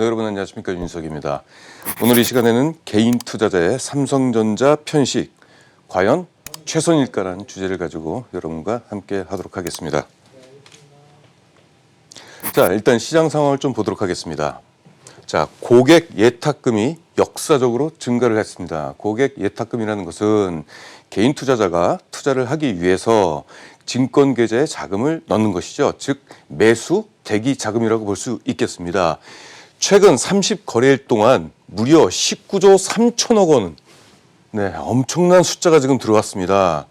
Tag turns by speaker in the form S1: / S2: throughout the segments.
S1: 네, 여러분 안녕하십니까, 윤석입니다. 오늘 이 시간에는 개인 투자자의 삼성전자 편식 과연 최선일까라는 주제를 가지고 여러분과 함께 하도록 하겠습니다. 자, 일단 시장 상황을 좀 보도록 하겠습니다. 자, 고객 예탁금이 역사적으로 증가를 했습니다. 고객 예탁금이라는 것은 개인 투자자가 투자를 하기 위해서 증권 계좌에 자금을 넣는 것이죠. 즉 매수 대기 자금이라고 볼 수 있겠습니다. 최근 30거래일 동안 무려 19조 3천억 원, 네, 엄청난 숫자가 지금 들어왔습니다.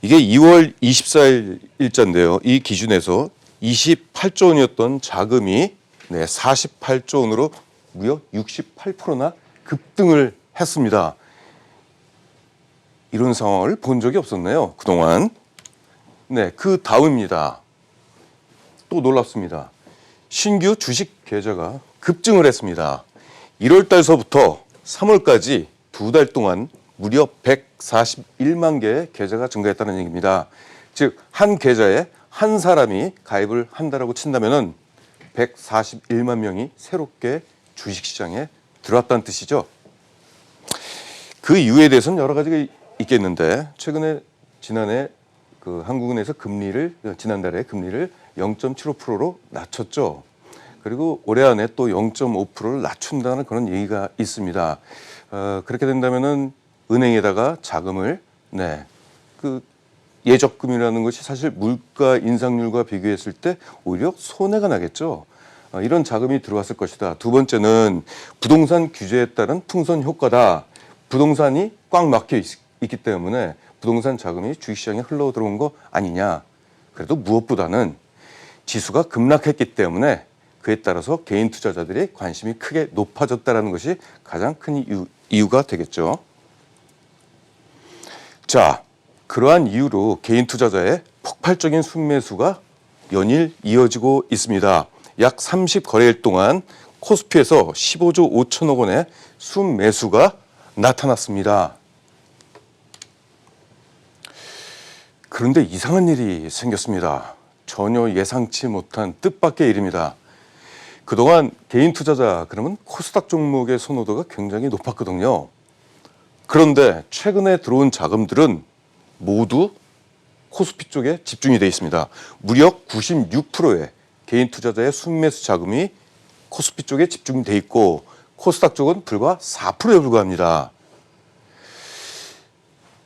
S1: 이게 2월 24일 일자인데요. 이 기준에서 28조 원이었던 자금이 48조 원으로 무려 68%나 급등을 했습니다. 이런 상황을 본 적이 없었네요, 그동안. 네, 그 다음입니다. 또 놀랍습니다. 신규 주식 계좌가 급증을 했습니다. 1월 달서부터 3월까지 두 달 동안 무려 141만 개의 계좌가 증가했다는 얘기입니다. 즉, 한 계좌에 한 사람이 가입을 한다라고 친다면은 141만 명이 새롭게 주식시장에 들어왔다는 뜻이죠. 그 이유에 대해서는 여러 가지가 있겠는데, 최근에 지난해 그 한국은행에서 지난달에 금리를 0.75%로 낮췄죠. 그리고 올해 안에 또 0.5%를 낮춘다는 그런 얘기가 있습니다. 그렇게 된다면은 은행에다가 자금을 그 예적금이라는 것이 사실 물가 인상률과 비교했을 때 오히려 손해가 나겠죠. 이런 자금이 들어왔을 것이다. 두 번째는 부동산 규제에 따른 풍선 효과다. 부동산이 꽉 막혀 있기 때문에 부동산 자금이 주식시장에 흘러 들어온 거 아니냐. 그래도 무엇보다는 지수가 급락했기 때문에 그에 따라서 개인 투자자들의 관심이 크게 높아졌다는 것이 가장 큰 이유가 되겠죠. 자, 그러한 이유로 개인 투자자의 폭발적인 순매수가 연일 이어지고 있습니다. 약 30거래일 동안 코스피에서 15조 5천억 원의 순매수가 나타났습니다. 그런데 이상한 일이 생겼습니다. 전혀 예상치 못한 뜻밖의 일입니다. 그동안 개인 투자자 그러면 코스닥 종목의 선호도가 굉장히 높았거든요. 그런데 최근에 들어온 자금들은 모두 코스피 쪽에 집중이 되어 있습니다. 무려 96%의 개인 투자자의 순매수 자금이 코스피 쪽에 집중되어 있고 코스닥 쪽은 불과 4%에 불과합니다.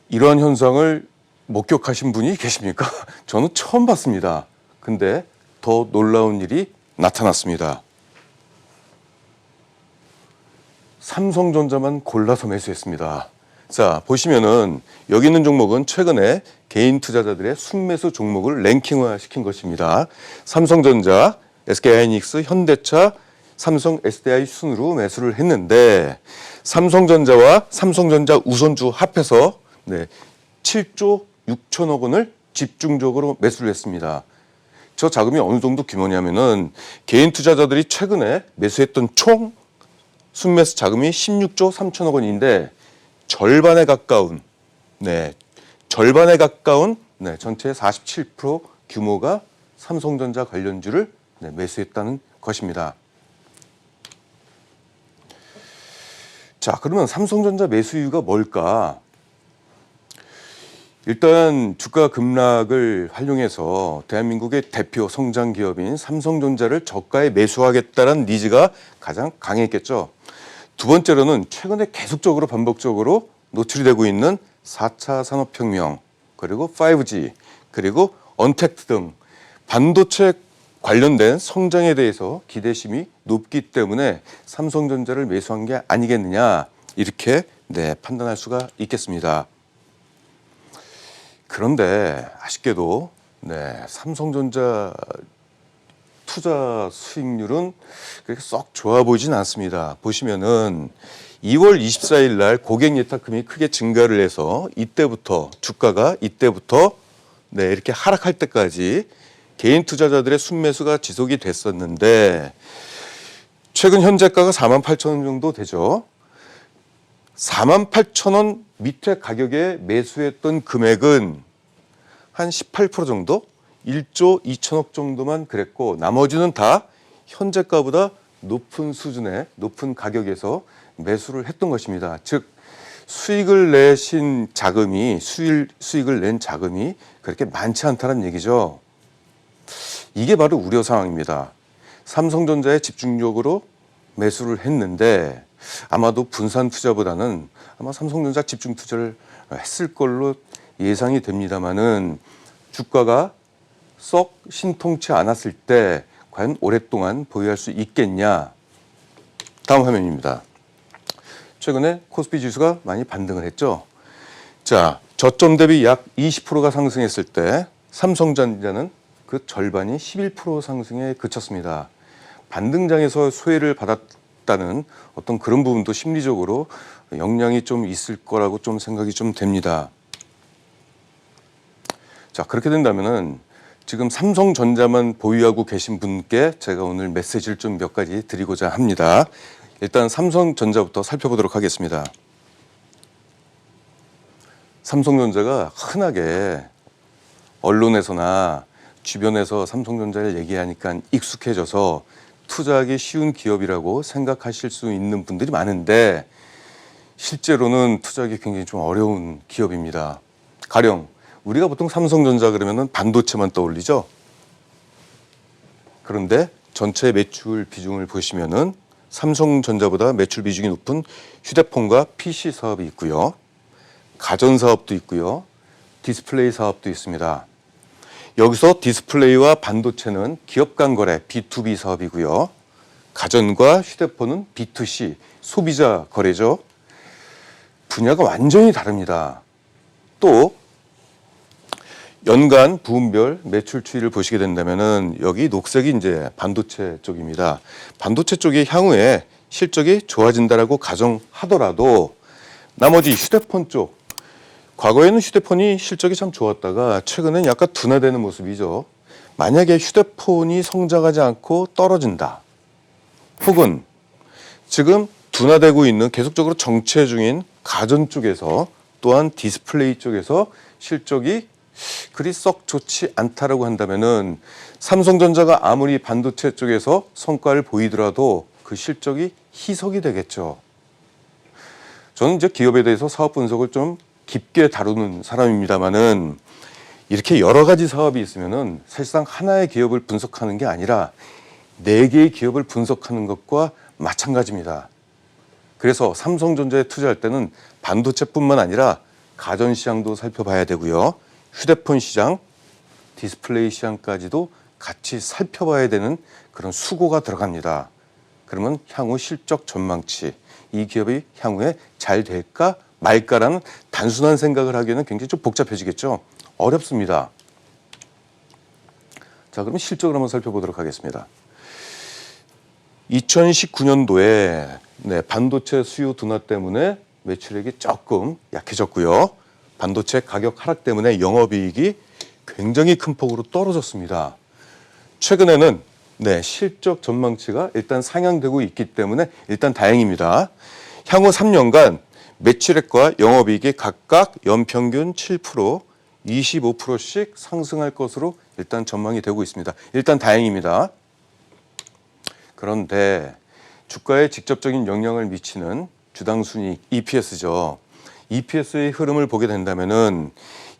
S1: 이러한 현상을 목격하신 분이 계십니까? 저는 처음 봤습니다. 근데 더 놀라운 일이 나타났습니다. 삼성전자만 골라서 매수했습니다. 자, 보시면은 여기 있는 종목은 최근에 개인 투자자들의 순매수 종목을 랭킹화 시킨 것입니다. 삼성전자, SK하이닉스, 현대차, 삼성 SDI 순으로 매수를 했는데 삼성전자와 삼성전자 우선주 합해서 7조 6천억 원을 집중적으로 매수를 했습니다. 저 자금이 어느 정도 규모냐면은 개인 투자자들이 최근에 매수했던 총 순매수 자금이 16조 3천억 원인데 절반에 가까운 전체의 47% 규모가 삼성전자 관련주를 매수했다는 것입니다. 자, 그러면 삼성전자 매수 이유가 뭘까? 일단 주가 급락을 활용해서 대한민국의 대표 성장 기업인 삼성전자를 저가에 매수하겠다는 니즈가 가장 강했겠죠. 두 번째로는 최근에 계속적으로 반복적으로 노출이 되고 있는 4차 산업혁명, 그리고 5G, 그리고 언택트 등 반도체 관련된 성장에 대해서 기대심이 높기 때문에 삼성전자를 매수한 게 아니겠느냐, 이렇게 판단할 수가 있겠습니다. 그런데 아쉽게도 삼성전자 투자 수익률은 그렇게 썩 좋아 보이진 않습니다. 보시면은 2월 24일 날 고객 예탁금이 크게 증가를 해서 주가가 이때부터 이렇게 하락할 때까지 개인 투자자들의 순매수가 지속이 됐었는데 최근 현재가가 48,000원 정도 되죠. 48,000원 밑에 가격에 매수했던 금액은 한 18% 정도? 1조 2천억 정도만 그랬고 나머지는 다 현재가보다 높은 수준의 높은 가격에서 매수를 했던 것입니다. 즉 수익을 내신 자금이 수익을 낸 자금이 그렇게 많지 않다는 얘기죠. 이게 바로 우려 상황입니다. 삼성전자에 집중적으로 매수를 했는데 아마도 분산 투자보다는 아마 삼성전자 집중 투자를 했을 걸로 예상이 됩니다만은 주가가 썩 신통치 않았을 때 과연 오랫동안 보유할 수 있겠냐? 다음 화면입니다. 최근에 코스피 지수가 많이 반등을 했죠. 자, 저점 대비 약 20%가 상승했을 때 삼성전자는 그 절반이 11% 상승에 그쳤습니다. 반등장에서 소외를 받았다는 어떤 그런 부분도 심리적으로 영향이 좀 있을 거라고 좀 생각이 좀 됩니다. 자, 그렇게 된다면은 지금 삼성전자만 보유하고 계신 분께 제가 오늘 메시지를 좀 몇 가지 드리고자 합니다. 일단 삼성전자부터 살펴보도록 하겠습니다. 삼성전자가 흔하게 언론에서나 주변에서 삼성전자를 얘기하니까 익숙해져서 투자하기 쉬운 기업이라고 생각하실 수 있는 분들이 많은데 실제로는 투자하기 굉장히 좀 어려운 기업입니다. 가령 우리가 보통 삼성전자 그러면은 반도체만 떠올리죠. 그런데 전체 매출 비중을 보시면은 삼성전자보다 매출 비중이 높은 휴대폰과 PC 사업이 있고요. 가전 사업도 있고요. 디스플레이 사업도 있습니다. 여기서 디스플레이와 반도체는 기업 간 거래 B2B 사업이고요. 가전과 휴대폰은 B2C 소비자 거래죠. 분야가 완전히 다릅니다. 또 연간 부문별 매출 추이를 보시게 된다면은 여기 녹색이 이제 반도체 쪽입니다. 반도체 쪽이 향후에 실적이 좋아진다라고 가정하더라도 나머지 휴대폰 쪽 과거에는 휴대폰이 실적이 참 좋았다가 최근엔 약간 둔화되는 모습이죠. 만약에 휴대폰이 성장하지 않고 떨어진다. 혹은 지금 둔화되고 있는 계속적으로 정체 중인 가전 쪽에서 또한 디스플레이 쪽에서 실적이 그리 썩 좋지 않다라고 한다면은 삼성전자가 아무리 반도체 쪽에서 성과를 보이더라도 그 실적이 희석이 되겠죠. 저는 이제 기업에 대해서 사업 분석을 좀 깊게 다루는 사람입니다만은 이렇게 여러 가지 사업이 있으면은 사실상 하나의 기업을 분석하는 게 아니라 네 개의 기업을 분석하는 것과 마찬가지입니다. 그래서 삼성전자에 투자할 때는 반도체뿐만 아니라 가전 시장도 살펴봐야 되고요. 휴대폰 시장, 디스플레이 시장까지도 같이 살펴봐야 되는 그런 수고가 들어갑니다. 그러면 향후 실적 전망치, 이 기업이 향후에 잘 될까 말까라는 단순한 생각을 하기에는 굉장히 좀 복잡해지겠죠. 어렵습니다. 자, 그럼 실적을 한번 살펴보도록 하겠습니다. 2019년도에 반도체 수요 둔화 때문에 매출액이 조금 약해졌고요. 반도체 가격 하락 때문에 영업이익이 굉장히 큰 폭으로 떨어졌습니다. 최근에는 실적 전망치가 일단 상향되고 있기 때문에 일단 다행입니다. 향후 3년간 매출액과 영업이익이 각각 연평균 7%, 25%씩 상승할 것으로 일단 전망이 되고 있습니다. 일단 다행입니다. 그런데 주가에 직접적인 영향을 미치는 주당 순이익 EPS죠. EPS의 흐름을 보게 된다면은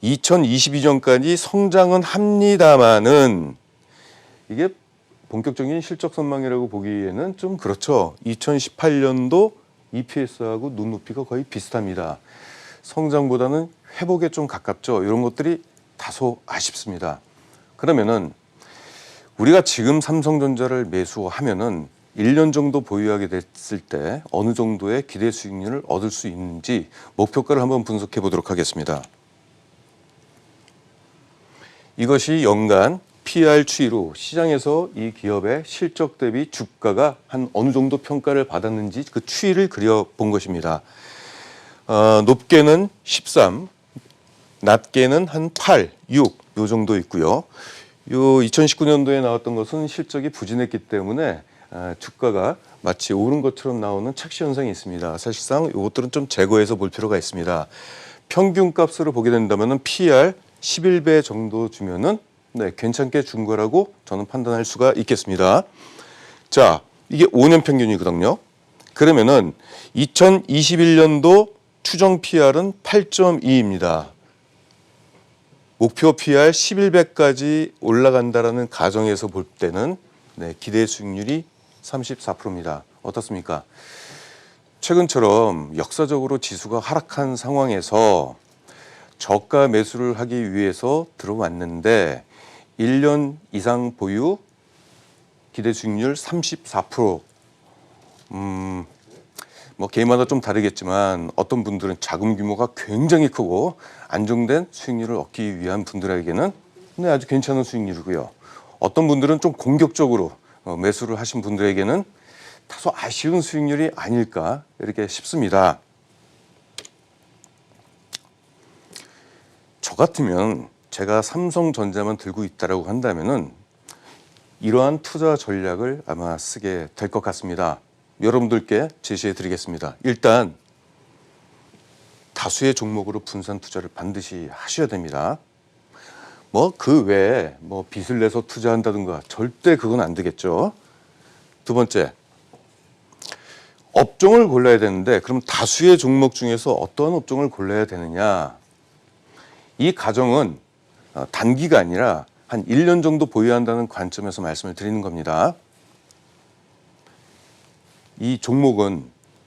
S1: 2022년까지 성장은 합니다만은 이게 본격적인 실적 전망이라고 보기에는 좀 그렇죠. 2018년도 EPS하고 눈높이가 거의 비슷합니다. 성장보다는 회복에 좀 가깝죠. 이런 것들이 다소 아쉽습니다. 그러면은 우리가 지금 삼성전자를 매수하면은 1년 정도 보유하게 됐을 때 어느 정도의 기대 수익률을 얻을 수 있는지 목표가를 한번 분석해 보도록 하겠습니다. 이것이 연간 PR 추이로 시장에서 이 기업의 실적 대비 주가가 한 어느 정도 평가를 받았는지 그 추이를 그려본 것입니다. 높게는 13, 낮게는 한 8, 6 요 정도 있고요. 요 2019년도에 나왔던 것은 실적이 부진했기 때문에 주가가 마치 오른 것처럼 나오는 착시 현상이 있습니다. 사실상 이것들은 좀 제거해서 볼 필요가 있습니다. 평균 값으로 보게 된다면 PR 11배 정도 주면은 괜찮게 준 거라고 저는 판단할 수가 있겠습니다. 자, 이게 5년 평균이거든요. 그러면은 2021년도 추정 PR은 8.2입니다. 목표 PR 11배까지 올라간다라는 가정에서 볼 때는 기대 수익률이 34%입니다. 어떻습니까? 최근처럼 역사적으로 지수가 하락한 상황에서 저가 매수를 하기 위해서 들어왔는데 1년 이상 보유 기대 수익률 34%. 뭐 개인마다 좀 다르겠지만 어떤 분들은 자금 규모가 굉장히 크고 안정된 수익률을 얻기 위한 분들에게는 아주 괜찮은 수익률이고요. 어떤 분들은 좀 공격적으로 매수를 하신 분들에게는 다소 아쉬운 수익률이 아닐까 이렇게 싶습니다. 저 같으면 제가 삼성전자만 들고 있다라고 한다면은 이러한 투자 전략을 아마 쓰게 될 것 같습니다. 여러분들께 제시해 드리겠습니다. 일단 다수의 종목으로 분산 투자를 반드시 하셔야 됩니다. 뭐 그 외에 뭐 빚을 내서 투자한다든가 절대 그건 안 되겠죠. 두 번째, 업종을 골라야 되는데 그럼 다수의 종목 중에서 어떤 업종을 골라야 되느냐? 이 가정은 단기가 아니라 한 1년 정도 보유한다는 관점에서 말씀을 드리는 겁니다. 이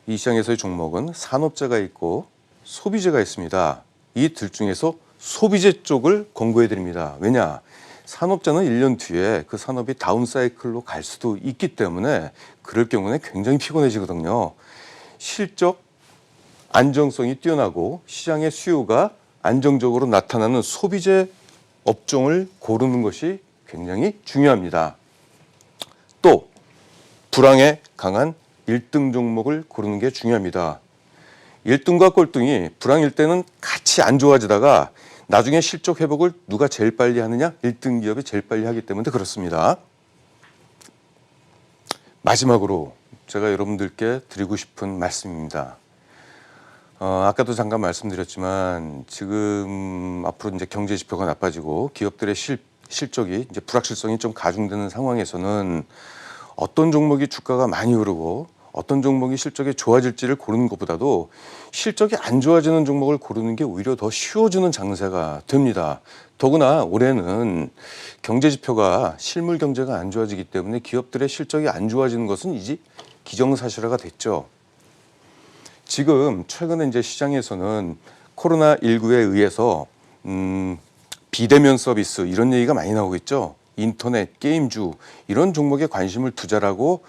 S1: 시장에서의 종목은 산업재가 있고 소비재가 있습니다. 이 둘 중에서 소비재 쪽을 권고해 드립니다. 왜냐? 산업재는 1년 뒤에 그 산업이 다운사이클로 갈 수도 있기 때문에 그럴 경우는 굉장히 피곤해지거든요. 실적 안정성이 뛰어나고 시장의 수요가 안정적으로 나타나는 소비재 업종을 고르는 것이 굉장히 중요합니다. 또 불황에 강한 1등 종목을 고르는 게 중요합니다. 1등과 꼴등이 불황일 때는 같이 안 좋아지다가 나중에 실적 회복을 누가 제일 빨리 하느냐? 1등 기업이 제일 빨리 하기 때문에 그렇습니다. 마지막으로 제가 여러분들께 드리고 싶은 말씀입니다. 아까도 잠깐 말씀드렸지만 지금 앞으로 이제 경제 지표가 나빠지고 기업들의 실적이 이제 불확실성이 좀 가중되는 상황에서는 어떤 종목이 주가가 많이 오르고 어떤 종목이 실적이 좋아질지를 고르는 것보다도 실적이 안 좋아지는 종목을 고르는 게 오히려 더 쉬워지는 장세가 됩니다. 더구나 올해는 경제 지표가 실물 경제가 안 좋아지기 때문에 기업들의 실적이 안 좋아지는 것은 이제 기정사실화가 됐죠. 지금 최근에 이제 시장에서는 코로나19에 의해서 비대면 서비스 이런 얘기가 많이 나오고 있죠. 인터넷, 게임주 이런 종목에 관심을 두자라고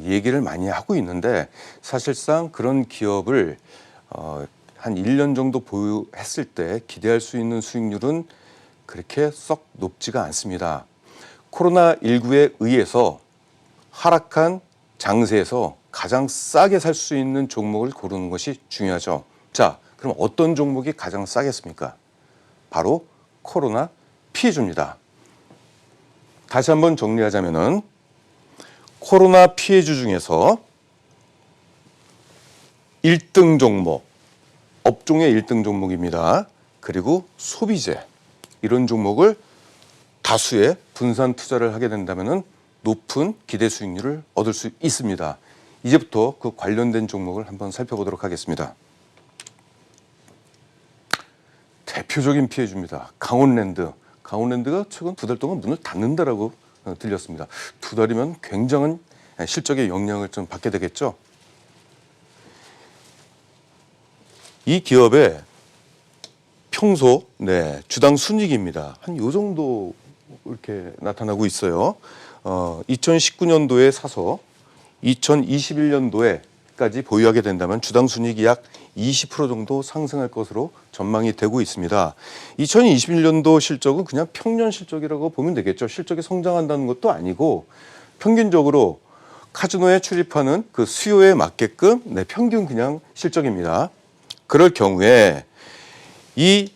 S1: 얘기를 많이 하고 있는데 사실상 그런 기업을 한 1년 정도 보유했을 때 기대할 수 있는 수익률은 그렇게 썩 높지가 않습니다. 코로나19에 의해서 하락한 장세에서 가장 싸게 살 수 있는 종목을 고르는 것이 중요하죠. 자, 그럼 어떤 종목이 가장 싸겠습니까? 바로 코로나 피해주입니다. 다시 한번 정리하자면은 코로나 피해주 중에서 1등 종목, 업종의 1등 종목입니다. 그리고 소비재 이런 종목을 다수의 분산 투자를 하게 된다면은 높은 기대 수익률을 얻을 수 있습니다. 이제부터 그 관련된 종목을 한번 살펴보도록 하겠습니다. 대표적인 피해주입니다. 강원랜드. 강원랜드가 최근 2달 동안 문을 닫는다라고 들렸습니다. 2달이면 굉장한 실적의 영향을 좀 받게 되겠죠. 이 기업의 평소 주당 순이익입니다. 한 요 정도 이렇게 나타나고 있어요. 2019년도에 사서 2021년도에까지 보유하게 된다면 주당 순이익이 약 20% 정도 상승할 것으로 전망이 되고 있습니다. 2021년도 실적은 그냥 평년 실적이라고 보면 되겠죠. 실적이 성장한다는 것도 아니고 평균적으로 카지노에 출입하는 그 수요에 맞게끔 평균 그냥 실적입니다. 그럴 경우에 이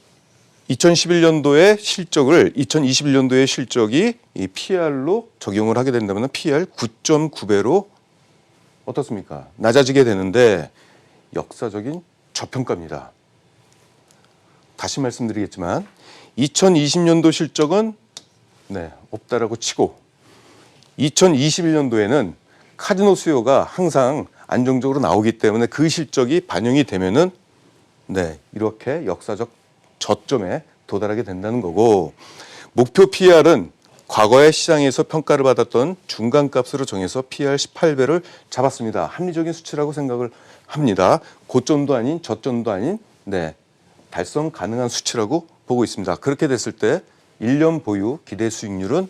S1: 2011년도의 실적을 2021년도의 실적이 이 PR로 적용을 하게 된다면 PR 9.9배로 어떻습니까? 낮아지게 되는데 역사적인 저평가입니다. 다시 말씀드리겠지만 2020년도 실적은 없다라고 치고 2021년도에는 카지노 수요가 항상 안정적으로 나오기 때문에 그 실적이 반영이 되면은 네, 이렇게 역사적 저점에 도달하게 된다는 거고, 목표 PR은 과거의 시장에서 평가를 받았던 중간값으로 정해서 PR 18배를 잡았습니다. 합리적인 수치라고 생각을 합니다. 고점도 아닌 저점도 아닌 네, 달성 가능한 수치라고 보고 있습니다. 그렇게 됐을 때 1년 보유 기대 수익률은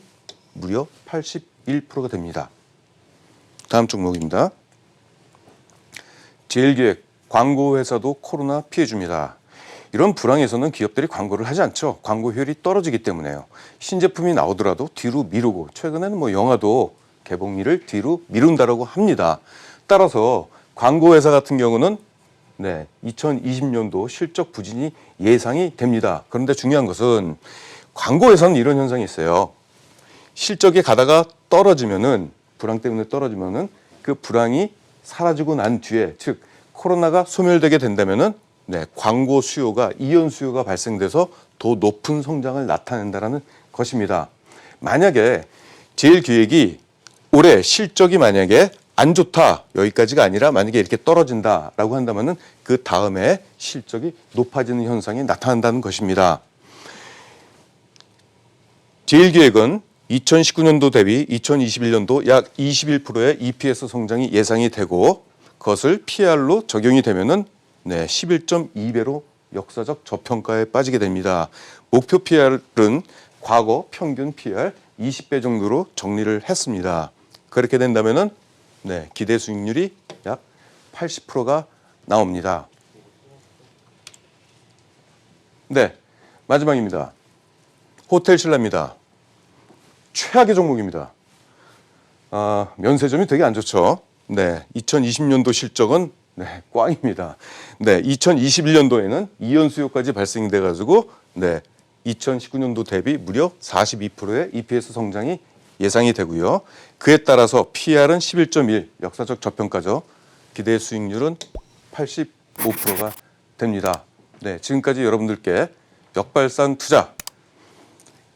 S1: 무려 81%가 됩니다. 다음 종목입니다. 제일기획, 광고 회사도 코로나 피해줍니다. 이런 불황에서는 기업들이 광고를 하지 않죠. 광고 효율이 떨어지기 때문에요. 신제품이 나오더라도 뒤로 미루고, 최근에는 뭐 영화도 개봉일을 뒤로 미룬다라고 합니다. 따라서 광고 회사 같은 경우는 네, 2020년도 실적 부진이 예상이 됩니다. 그런데 중요한 것은 광고 회사는 이런 현상이 있어요. 실적이 가다가 떨어지면은, 불황 때문에 떨어지면은 그 불황이 사라지고 난 뒤에, 즉 코로나가 소멸되게 된다면은 네, 광고 수요가, 이연 수요가 발생돼서 더 높은 성장을 나타낸다라는 것입니다. 만약에 제일기획이 올해 실적이 만약에 안 좋다, 여기까지가 아니라 만약에 이렇게 떨어진다라고 한다면은 그 다음에 실적이 높아지는 현상이 나타난다는 것입니다. 제일기획은 2019년도 대비 2021년도 약 21%의 EPS 성장이 예상이 되고, 그것을 PR로 적용이 되면은 네, 11.2배로 역사적 저평가에 빠지게 됩니다. 목표 PR은 과거 평균 PR 20배 정도로 정리를 했습니다. 그렇게 된다면은 네, 기대 수익률이 약 80%가 나옵니다. 네, 마지막입니다. 호텔 신라입니다. 최악의 종목입니다. 면세점이 되게 안 좋죠. 네, 2020년도 실적은 네, 꽝입니다. 네, 2021년도에는 이연 수요까지 발생돼 가지고 네, 2019년도 대비 무려 42%의 EPS 성장이 예상이 되고요. 그에 따라서 PR은 11.1, 역사적 저평가죠. 기대 수익률은 85%가 됩니다. 네, 지금까지 여러분들께 역발상 투자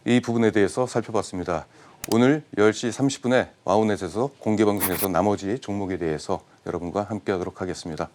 S1: 이 부분에 대해서 살펴봤습니다. 오늘 10시 30분에 와우넷에서 공개방송에서 나머지 종목에 대해서 여러분과 함께 하도록 하겠습니다.